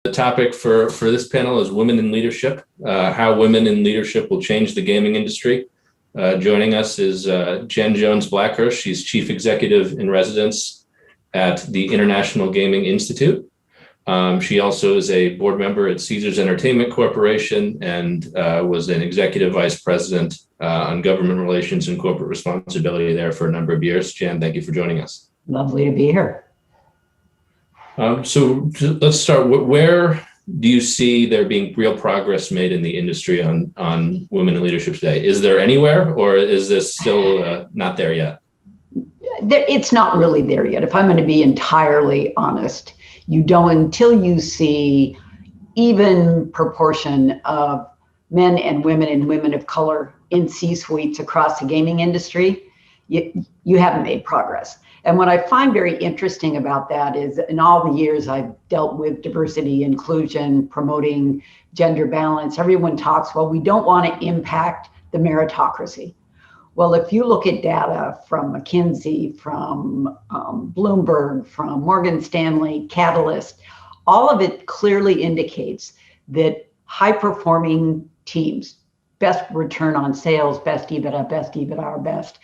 The topic for this panel is women in leadership, how women in leadership will change the gaming industry. Joining us is Jen Jones-Blackhurst. She's Chief Executive in Residence at the International Gaming Institute. She also is a board member at Caesars Entertainment Corporation and was an Executive Vice President on Government Relations and Corporate Responsibility there for a number of years. Jen, thank you for joining us. Lovely to be here. So let's start. Where do you see there being real progress made in the industry on women in leadership today? Is there anywhere, or is this still not there yet? It's not really there yet. If I'm going to be entirely honest, you don't until you see even proportion of men and women of color in C-suites across the gaming industry, you haven't made progress. And what I find very interesting about that is in all the years I've dealt with diversity, inclusion, promoting gender balance, everyone talks, well, we don't want to impact the meritocracy. Well, if you look at data from McKinsey, from Bloomberg, from Morgan Stanley, Catalyst, all of it clearly indicates that high-performing teams, best return on sales, best EBITDA are best,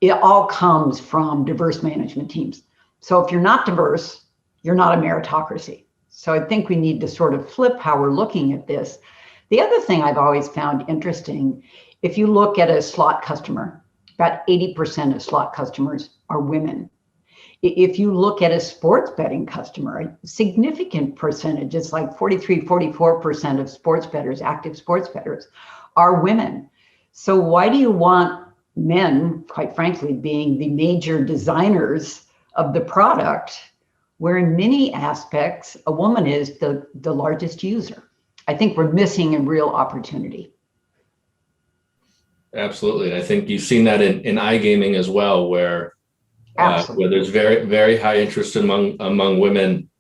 it all comes from diverse management teams. So if you're not diverse, you're not a meritocracy. So I think we need to sort of flip how we're looking at this. The other thing I've always found interesting, if you look at a slot customer, about 80% of slot customers are women. If you look at a sports betting customer, a significant percentage, it's like 43, 44% of sports bettors, active sports bettors, are women. So why do you want men, quite frankly, being the major designers of the product, where in many aspects, a woman is the largest user? I think we're missing a real opportunity. Absolutely. I think you've seen that in iGaming as well, where there's very, very high interest among women.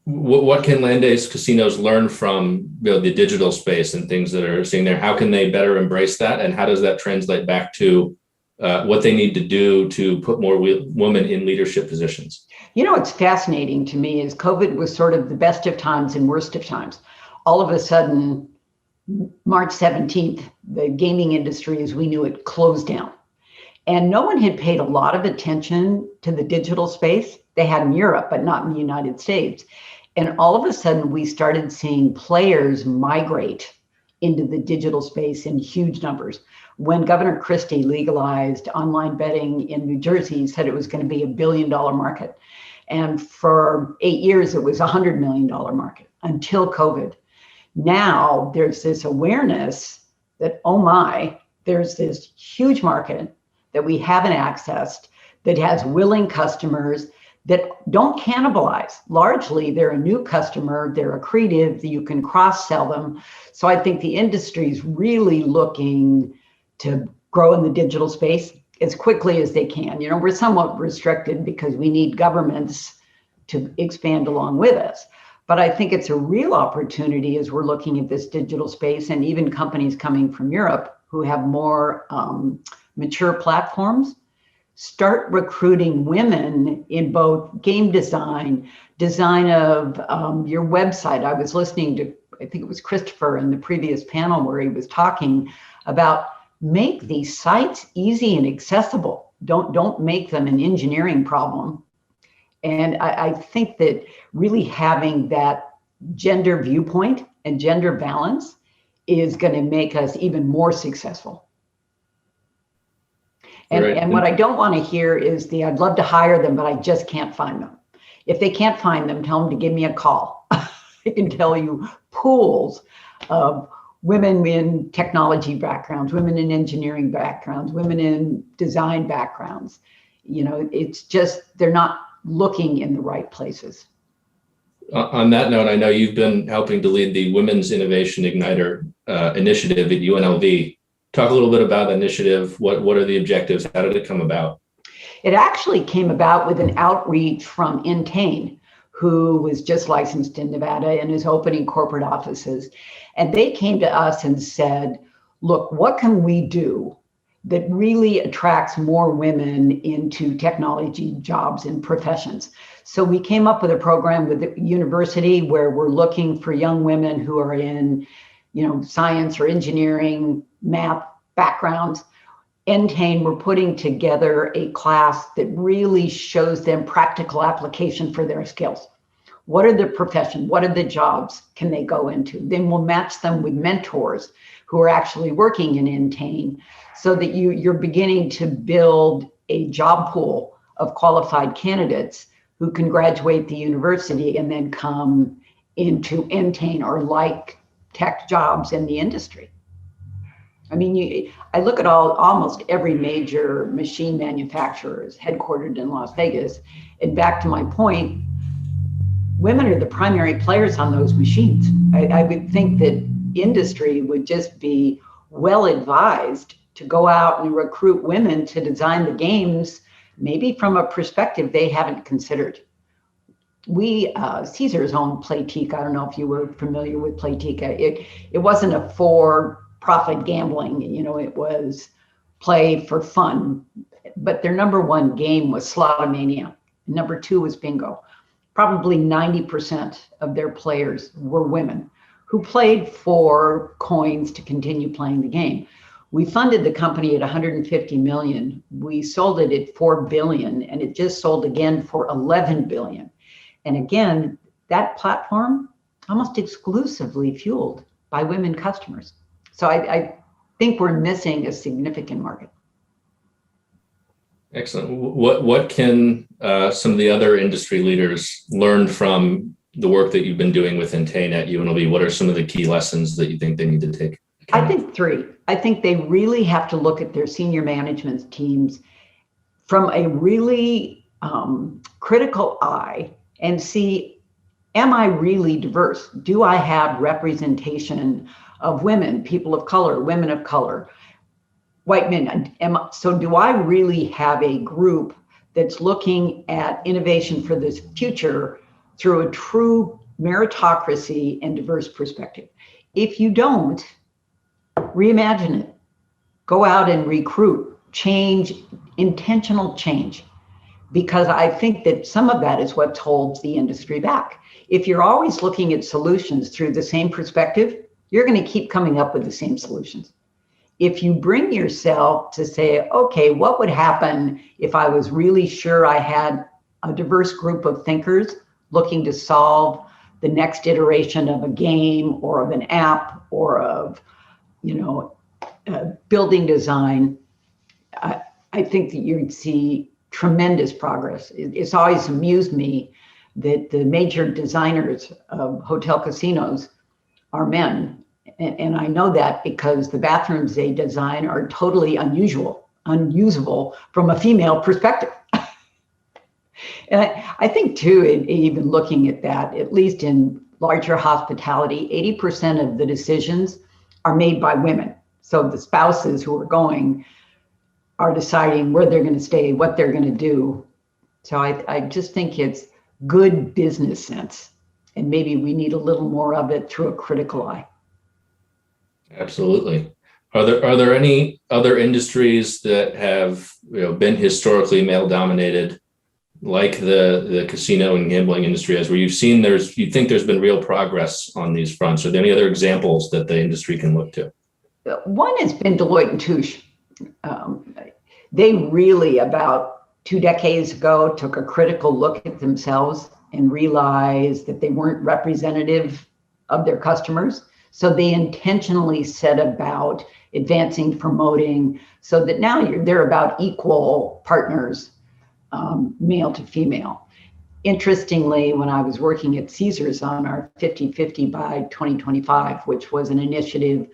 What can land-based casinos learn from the digital space and things that are seeing there? How can they better embrace that? And how does that translate back to what they need to do to put more women in leadership positions? You know, what's fascinating to me is COVID was sort of the best of times and worst of times. All of a sudden, March 17th, the gaming industry as we knew it closed down. And no one had paid a lot of attention to the digital space. They had in Europe, but not in the United States. And all of a sudden, we started seeing players migrate into the digital space in huge numbers. When Governor Christie legalized online betting in New Jersey, he said it was going to be $1 billion market. And for 8 years, it was a $100 million market until COVID. Now there's this awareness that, oh my, there's this huge market that we haven't accessed that has willing customers that don't cannibalize. Largely, they're a new customer, they're accretive, you can cross-sell them. So I think the industry's really looking to grow in the digital space as quickly as they can. You know, we're somewhat restricted because we need governments to expand along with us. But I think it's a real opportunity as we're looking at this digital space, and even companies coming from Europe who have more mature platforms, start recruiting women in both game design of your website. I was listening to, I think it was Christopher in the previous panel where he was talking about make these sites easy and accessible. Don't make them an engineering problem. And I think that really having that gender viewpoint and gender balance is going to make us even more successful. And what I don't want to hear is I'd love to hire them, but I just can't find them. If they can't find them, tell them to give me a call. I can tell you pools of women in technology backgrounds, women in engineering backgrounds, women in design backgrounds. You know, it's just, they're not looking in the right places. On that note, I know you've been helping to lead the Women's Innovation Igniter initiative at UNLV. Talk a little bit about the initiative. What are the objectives? How did it come about? It actually came about with an outreach from Entain, who was just licensed in Nevada and is opening corporate offices. And they came to us and said, look, what can we do that really attracts more women into technology jobs and professions. So we came up with a program with the university where we're looking for young women who are in, science or engineering, math backgrounds. Entain, we're putting together a class that really shows them practical application for their skills. What are the professions? What are the jobs can they go into? Then we'll match them with mentors who are actually working in Entain, so that you're beginning to build a job pool of qualified candidates who can graduate the university and then come into Entain or like tech jobs in the industry. I mean, I look at almost every major machine manufacturer is headquartered in Las Vegas. And back to my point, women are the primary players on those machines. I would think that industry would just be well advised to go out and recruit women to design the games, maybe from a perspective they haven't considered. We, Caesars owned Playtika. I don't know if you were familiar with Playtika. It wasn't a for-profit gambling, it was play for fun. But their number one game was Slotomania. Number two was bingo. Probably 90% of their players were women who played for coins to continue playing the game. We funded the company at 150 million. We sold it at 4 billion, and it just sold again for 11 billion. And again, that platform almost exclusively fueled by women customers. So I think we're missing a significant market. Excellent. What can some of the other industry leaders learn from the work that you've been doing with Entain at UNLV? What are some of the key lessons that you think they need to take? I think three. I think they really have to look at their senior management teams from a really critical eye and see, am I really diverse? Do I have representation of women, people of color, women of color, white men? So do I really have a group that's looking at innovation for this future through a true meritocracy and diverse perspective? If you don't, reimagine it. Go out and recruit, change, intentional change. Because I think that some of that is what holds the industry back. If you're always looking at solutions through the same perspective, you're going to keep coming up with the same solutions. If you bring yourself to say, okay, what would happen if I was really sure I had a diverse group of thinkers looking to solve the next iteration of a game or of an app or of, building design, I think that you'd see tremendous progress. It's always amused me that the major designers of hotel casinos are men. And I know that because the bathrooms they design are totally unusable from a female perspective. And I think too, even looking at that, at least in larger hospitality, 80% of the decisions are made by women. So the spouses who are going are deciding where they're going to stay, what they're going to do. So I just think it's good business sense. And maybe we need a little more of it through a critical eye. Absolutely. Are there any other industries that have been historically male dominated, like the casino and gambling industry, as where you think there's been real progress on these fronts? Are there any other examples that the industry can look to? One has been Deloitte and Touche. They really, about 2 decades ago, took a critical look at themselves and realized that they weren't representative of their customers. So they intentionally set about advancing, promoting, so that now they're about equal partners, male to female. Interestingly, when I was working at Caesars on our 50-50 by 2025, which was an initiative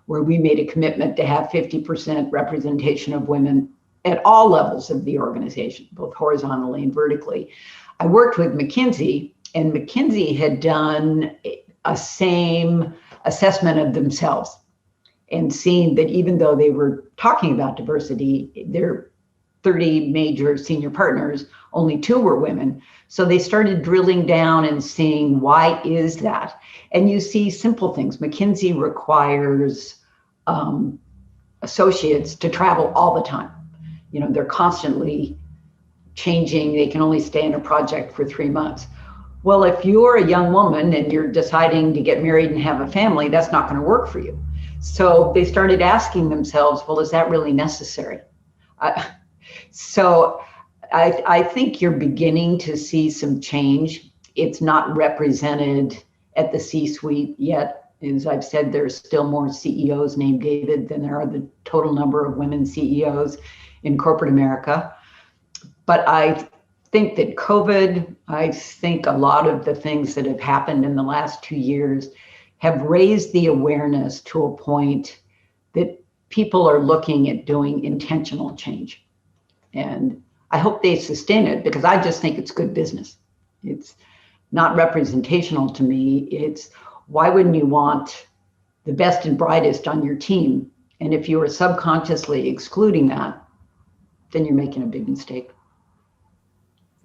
where we made a commitment to have 50% representation of women at all levels of the organization, both horizontally and vertically. I worked with McKinsey, and McKinsey had done a same assessment of themselves and seen that even though they were talking about diversity, their 30 major senior partners, only 2 were women. So they started drilling down and seeing, why is that? And you see simple things. McKinsey requires a associates to travel all the time. They're constantly changing. They can only stay in a project for 3 months. Well, if you're a young woman and you're deciding to get married and have a family, that's not going to work for you. So they started asking themselves, well, is that really necessary? So I think you're beginning to see some change. It's not represented at the C-suite yet. As I've said, there's still more CEOs named David than there are the total number of women CEOs in corporate America. But I think that COVID, I think a lot of the things that have happened in the last 2 years have raised the awareness to a point that people are looking at doing intentional change. And I hope they sustain it, because I just think it's good business. It's not representational to me. It's, why wouldn't you want the best and brightest on your team? And if you are subconsciously excluding that, then you're making a big mistake.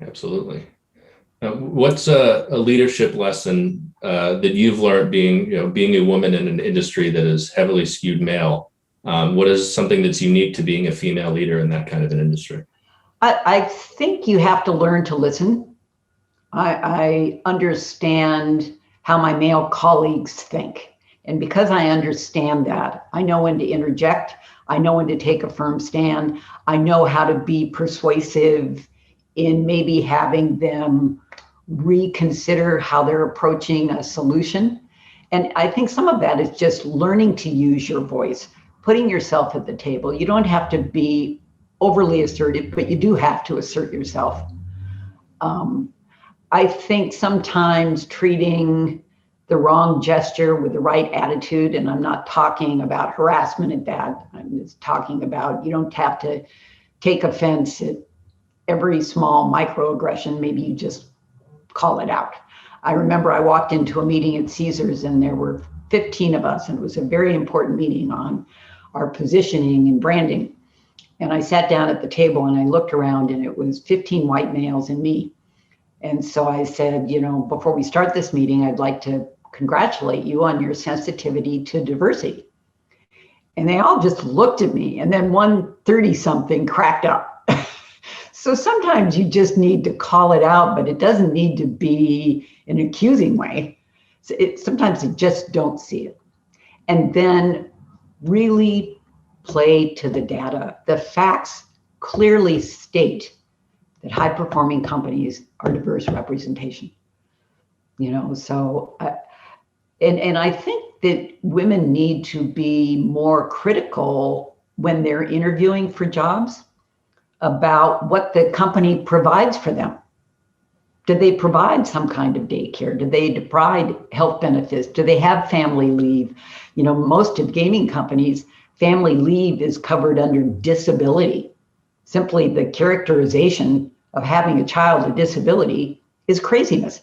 Absolutely. What's a leadership lesson that you've learned being a woman in an industry that is heavily skewed male? What is something that's unique to being a female leader in that kind of an industry? I think you have to learn to listen. I understand how my male colleagues think. And because I understand that, I know when to interject. I know when to take a firm stand. I know how to be persuasive in maybe having them reconsider how they're approaching a solution. And I think some of that is just learning to use your voice, putting yourself at the table. You don't have to be overly assertive, but you do have to assert yourself. I think sometimes treating the wrong gesture with the right attitude, and I'm not talking about harassment at that, I'm just talking about, you don't have to take offense at every small microaggression. Maybe you just call it out. I remember I walked into a meeting at Caesars and there were 15 of us, and it was a very important meeting on our positioning and branding. And I sat down at the table and I looked around, and it was 15 white males and me. And so I said, before we start this meeting, I'd like to congratulate you on your sensitivity to diversity. And they all just looked at me, and then one 30-something cracked up. So sometimes you just need to call it out, but it doesn't need to be an accusing way. Sometimes you just don't see it. And then really play to the data. The facts clearly state that high-performing companies are diverse representation. So, and I think that women need to be more critical when they're interviewing for jobs about what the company provides for them. Do they provide some kind of daycare? Do they provide health benefits? Do they have family leave? Most of gaming companies, family leave is covered under disability. Simply the characterization of having a child with disability is craziness.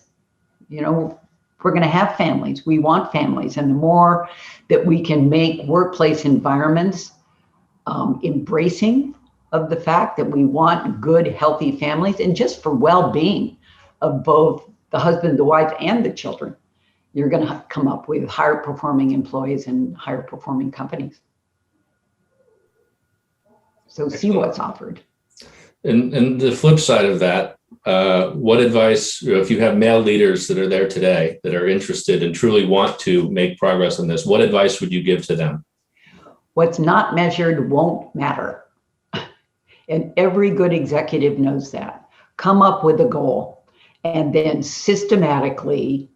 We're going to have families. We want families. And the more that we can make workplace environments embracing of the fact that we want good, healthy families, and just for well-being of both the husband, the wife, and the children, you're going to come up with higher performing employees and higher performing companies. So see what's offered. And the flip side of that, what advice, if you have male leaders that are there today that are interested and truly want to make progress on this, what advice would you give to them? What's not measured won't matter. And every good executive knows that. Come up with a goal and then systematically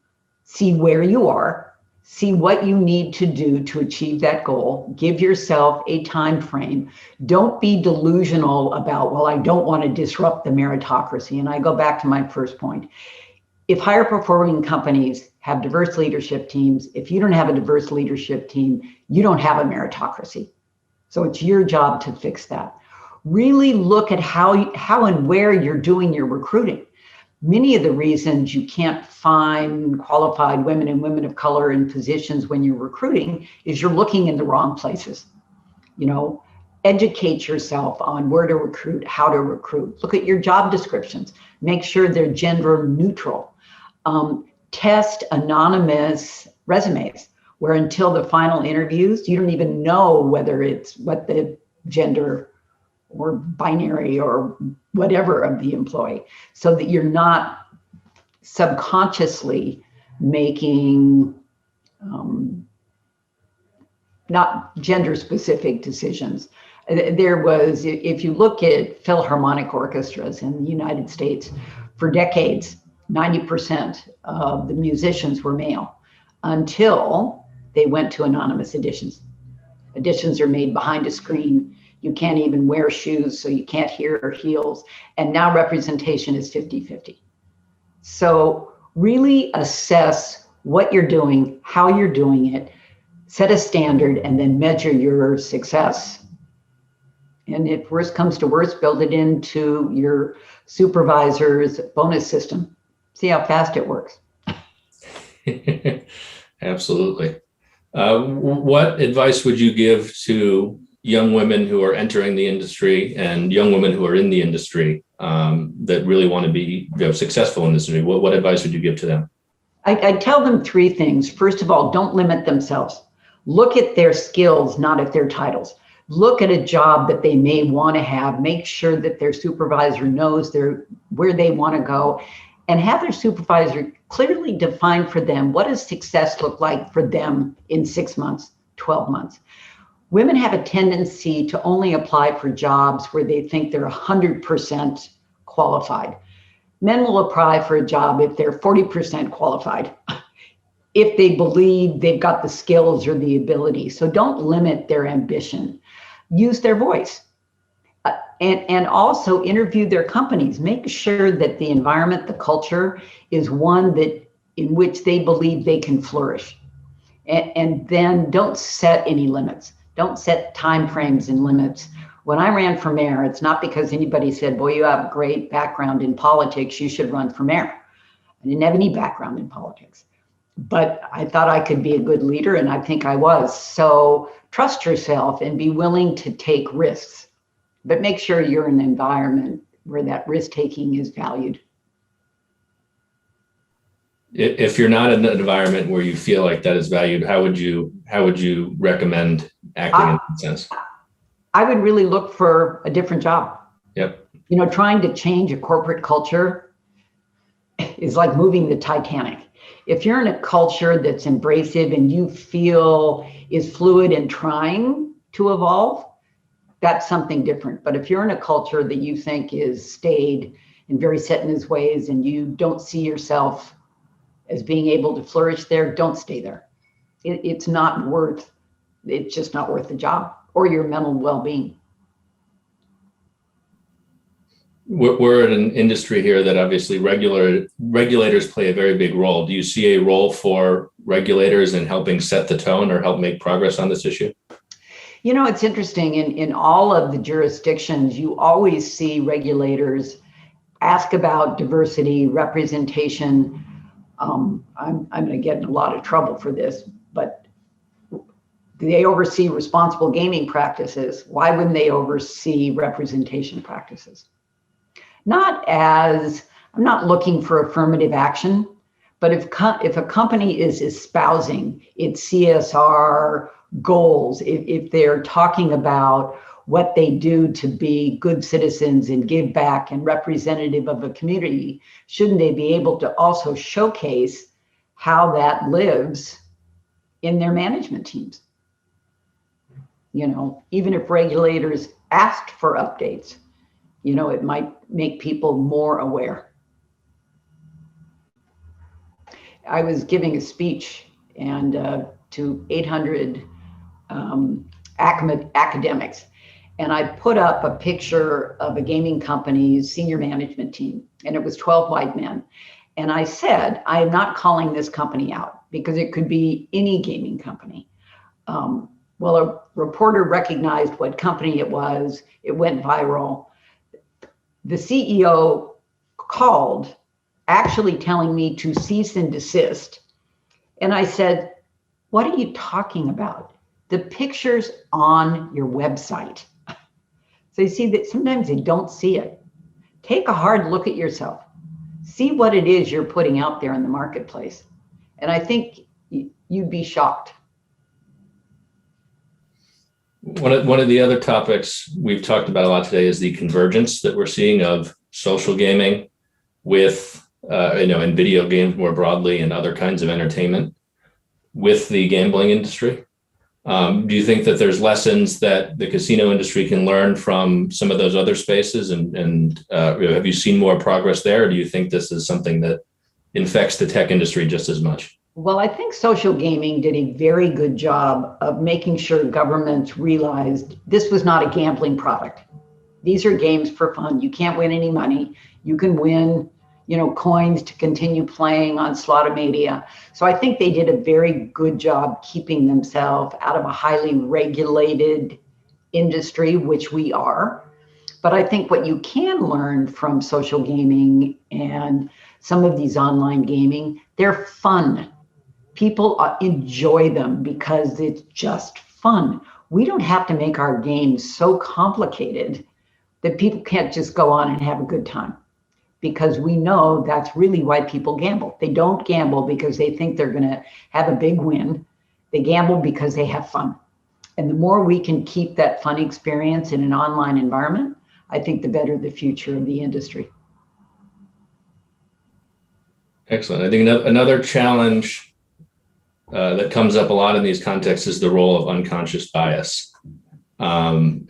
see where you are, see what you need to do to achieve that goal. Give yourself a time frame. Don't be delusional about, well, I don't want to disrupt the meritocracy. And I go back to my first point. If higher performing companies have diverse leadership teams, if you don't have a diverse leadership team, you don't have a meritocracy. So it's your job to fix that. Really look at how and where you're doing your recruiting. Many of the reasons you can't find qualified women and women of color in positions when you're recruiting is you're looking in the wrong places. Educate yourself on where to recruit, how to recruit. Look at your job descriptions. Make sure they're gender neutral. Test anonymous resumes. where until the final interviews, you don't even know whether it's what the gender or binary or whatever of the employee, so that you're not subconsciously making not gender specific decisions. There was, if you look at Philharmonic orchestras in the United States, for decades, 90% of the musicians were male until they went to anonymous auditions. Auditions are made behind a screen. You can't even wear shoes, so you can't hear heels. And now representation is 50-50. So really assess what you're doing, how you're doing it, set a standard, and then measure your success. And if worst comes to worst, build it into your supervisor's bonus system. See how fast it works. Absolutely. What advice would you give to young women who are entering the industry and young women who are in the industry that really want to be successful in this industry? What advice would you give to them? I tell them three things. First of all, don't limit themselves. Look at their skills, not at their titles. Look at a job that they may want to have. Make sure that their supervisor knows where they want to go, and have their supervisor clearly define for them what does success look like for them in 6 months, 12 months. Women have a tendency to only apply for jobs where they think they're 100% qualified. Men will apply for a job if they're 40% qualified, if they believe they've got the skills or the ability. So don't limit their ambition. Use their voice. And also interview their companies. Make sure that the environment, the culture is one that in which they believe they can flourish. And then don't set any limits. Don't set timeframes and limits. When I ran for mayor, it's not because anybody said, boy, you have a great background in politics, you should run for mayor. I didn't have any background in politics, but I thought I could be a good leader, and I think I was. So trust yourself and be willing to take risks, but make sure you're in an environment where that risk-taking is valued. If you're not in an environment where you feel like that is valued, how would you recommend acting in that sense? I would really look for a different job. Yep. Trying to change a corporate culture is like moving the Titanic. If you're in a culture that's embracive and you feel is fluid and trying to evolve, that's something different. But if you're in a culture that you think is staid and very set in its ways and you don't see yourself as being able to flourish there, don't stay there. It's just not worth the job or your mental well-being. We're in an industry here that obviously regulators play a very big role. Do you see a role for regulators in helping set the tone or help make progress on this issue? It's interesting. In all of the jurisdictions, you always see regulators ask about diversity, representation. I'm going to get in a lot of trouble for this, but they oversee responsible gaming practices. Why wouldn't they oversee representation practices? I'm not looking for affirmative action, but if a company is espousing its CSR goals, if they're talking about what they do to be good citizens and give back and representative of a community, shouldn't they be able to also showcase how that lives in their management teams? Even if regulators asked for updates, it might make people more aware. I was giving a speech and to 800 academics, and I put up a picture of a gaming company's senior management team, and it was 12 white men. And I said, I am not calling this company out because it could be any gaming company. Well, a reporter recognized what company it was. It went viral. The CEO called, actually telling me to cease and desist. And I said, what are you talking about? The picture's on your website. So you see that sometimes they don't see it. Take a hard look at yourself. See what it is you're putting out there in the marketplace. And I think you'd be shocked One of the other topics we've talked about a lot today is the convergence that we're seeing of social gaming with, and video games more broadly and other kinds of entertainment with the gambling industry. Do you think that there's lessons that the casino industry can learn from some of those other spaces? And have you seen more progress there? Or do you think this is something that infects the tech industry just as much? Well, I think social gaming did a very good job of making sure governments realized this was not a gambling product. These are games for fun. You can't win any money. You can win, coins to continue playing on Slotomania. So I think they did a very good job keeping themselves out of a highly regulated industry, which we are. But I think what you can learn from social gaming and some of these online gaming, they're fun. People enjoy them because it's just fun. We don't have to make our games so complicated that people can't just go on and have a good time, because we know that's really why people gamble. They don't gamble because they think they're going to have a big win. They gamble because they have fun. And the more we can keep that fun experience in an online environment, I think the better the future of the industry. Excellent. I think another challenge that comes up a lot in these contexts is the role of unconscious bias, and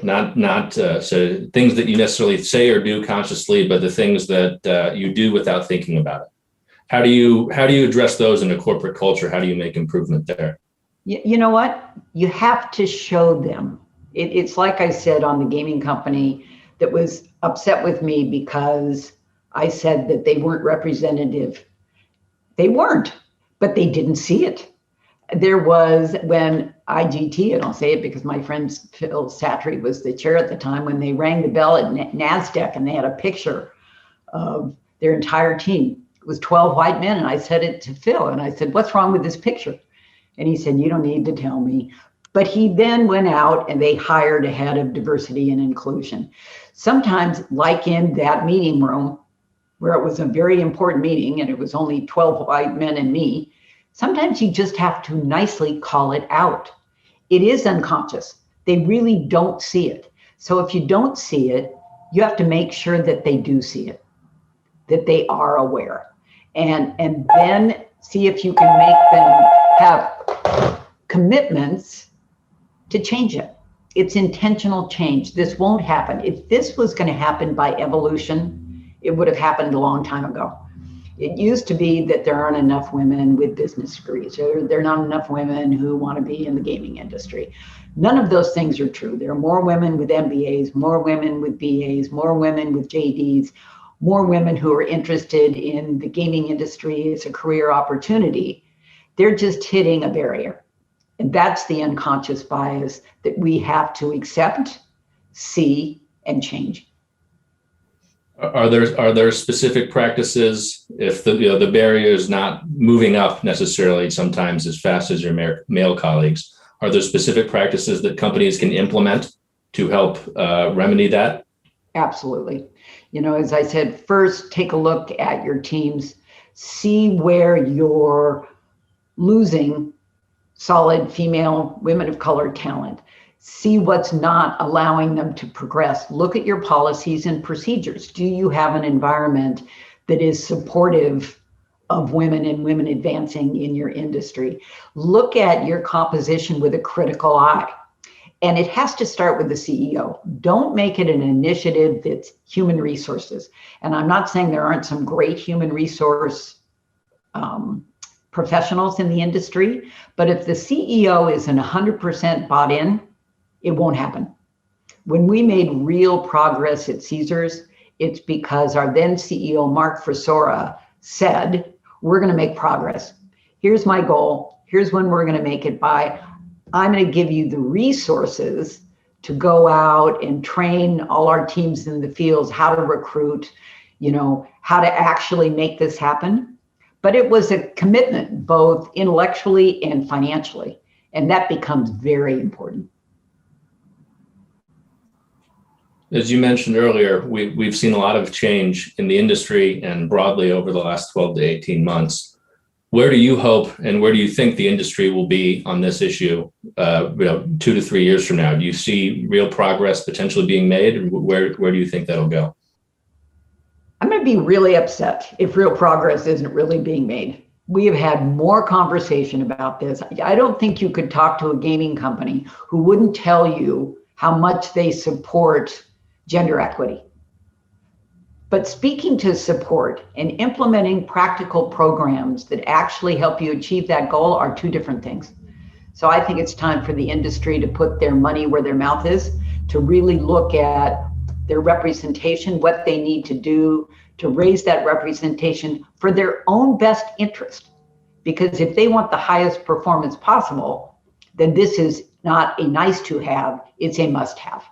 not so things that you necessarily say or do consciously, but the things that you do without thinking about it. How do you address those in a corporate culture? How do you make improvement there? You know what? You have to show them. It's like I said on the gaming company that was upset with me because I said that they weren't representative. They weren't, but they didn't see it. There was when IGT, and I'll say it because my friend Phil Satry was the chair at the time, when they rang the bell at NASDAQ and they had a picture of their entire team. It was 12 white men. And I said it to Phil and I said, "What's wrong with this picture?" And he said, "You don't need to tell me." But he then went out and they hired a head of diversity and inclusion. Sometimes, like in that meeting room, where it was a very important meeting and it was only 12 white men and me, sometimes you just have to nicely call it out. It is unconscious. They really don't see it. So if you don't see it, you have to make sure that they do see it, that they are aware. And then see if you can make them have commitments to change it. It's intentional change. This won't happen. If this was going to happen by evolution, it would have happened a long time ago. It used to be that there aren't enough women with business degrees, or there are not enough women who want to be in the gaming industry. None of those things are true. There are more women with MBAs, more women with BAs, more women with JDs, more women who are interested in the gaming industry as a career opportunity. They're just hitting a barrier. And that's the unconscious bias that we have to accept, see, and change. Are there specific practices if the barrier is not moving up necessarily sometimes as fast as your male colleagues? Are there specific practices that companies can implement to help remedy that? Absolutely. As I said, first take a look at your teams, see where you're losing solid female, women of color talent. See what's not allowing them to progress. Look at your policies and procedures. Do you have an environment that is supportive of women and women advancing in your industry? Look at your composition with a critical eye. And it has to start with the CEO. Don't make it an initiative that's human resources. And I'm not saying there aren't some great human resource professionals in the industry, but if the CEO isn't 100% bought in, it won't happen. When we made real progress at Caesars, it's because our then CEO, Mark Frisora, said, "We're going to make progress. Here's my goal. Here's when we're going to make it by. I'm going to give you the resources to go out and train all our teams in the fields, how to recruit, how to actually make this happen." But it was a commitment, both intellectually and financially. And that becomes very important. As you mentioned earlier, we've seen a lot of change in the industry and broadly over the last 12 to 18 months. Where do you hope and where do you think the industry will be on this issue, 2 to 3 years from now? Do you see real progress potentially being made? And where do you think that'll go? I'm going to be really upset if real progress isn't really being made. We have had more conversation about this. I don't think you could talk to a gaming company who wouldn't tell you how much they support gender equity. But speaking to support and implementing practical programs that actually help you achieve that goal are two different things. So I think it's time for the industry to put their money where their mouth is, to really look at their representation, what they need to do to raise that representation for their own best interest. Because if they want the highest performance possible, then this is not a nice to have, it's a must have.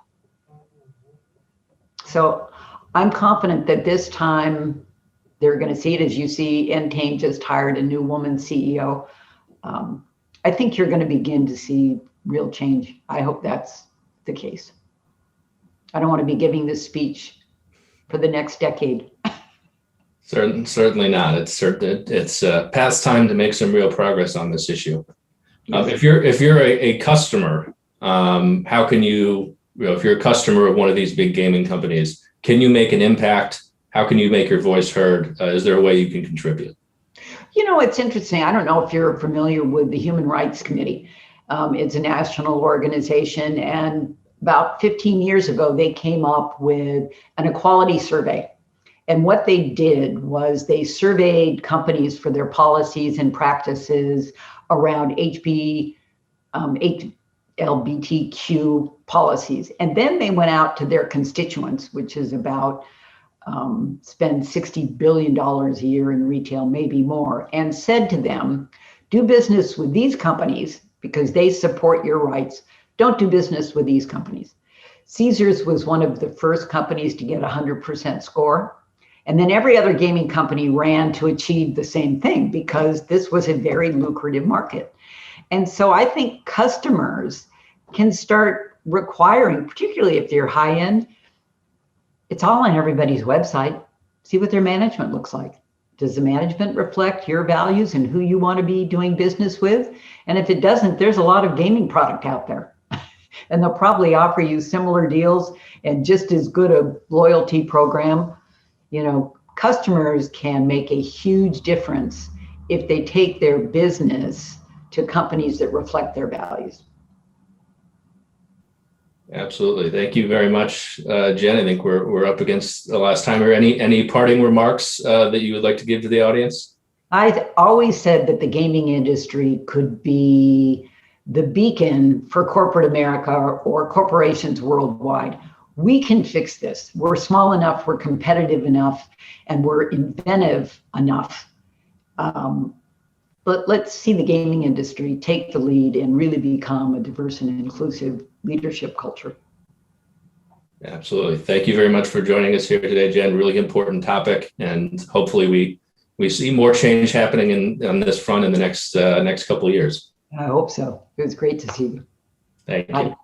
So I'm confident that this time they're going to see it. As you see, Entain just hired a new woman CEO. I think you're going to begin to see real change. I hope that's the case. I don't want to be giving this speech for the next decade. Certainly not. It's past time to make some real progress on this issue. If you're a customer, how can you, if you're a customer of one of these big gaming companies, can you make an impact? How can you make your voice heard? Is there a way you can contribute? It's interesting. I don't know if you're familiar with the Human Rights Committee. It's a national organization, and about 15 years ago, they came up with an equality survey. And what they did was they surveyed companies for their policies and practices around LGBTQ policies. And then they went out to their constituents, which is about spend $60 billion a year in retail, maybe more, and said to them, do business with these companies because they support your rights. Don't do business with these companies. Caesars was one of the first companies to get a 100% score. And then every other gaming company ran to achieve the same thing because this was a very lucrative market. And so I think customers can start requiring, particularly if they're high end, it's all on everybody's website. See what their management looks like. Does the management reflect your values and who you want to be doing business with? And if it doesn't, there's a lot of gaming product out there. And they'll probably offer you similar deals and just as good a loyalty program. Customers can make a huge difference if they take their business to companies that reflect their values. Absolutely. Thank you very much, Jen. I think we're up against the last time. Or any parting remarks that you would like to give to the audience? I've always said that the gaming industry could be the beacon for corporate America or corporations worldwide. We can fix this. We're small enough, we're competitive enough, and we're inventive enough. But let's see the gaming industry take the lead and really become a diverse and inclusive leadership culture. Absolutely. Thank you very much for joining us here today, Jen. Really important topic, and hopefully we see more change happening on this front in the next couple of years. I hope so. It was great to see you. Thank you. Bye.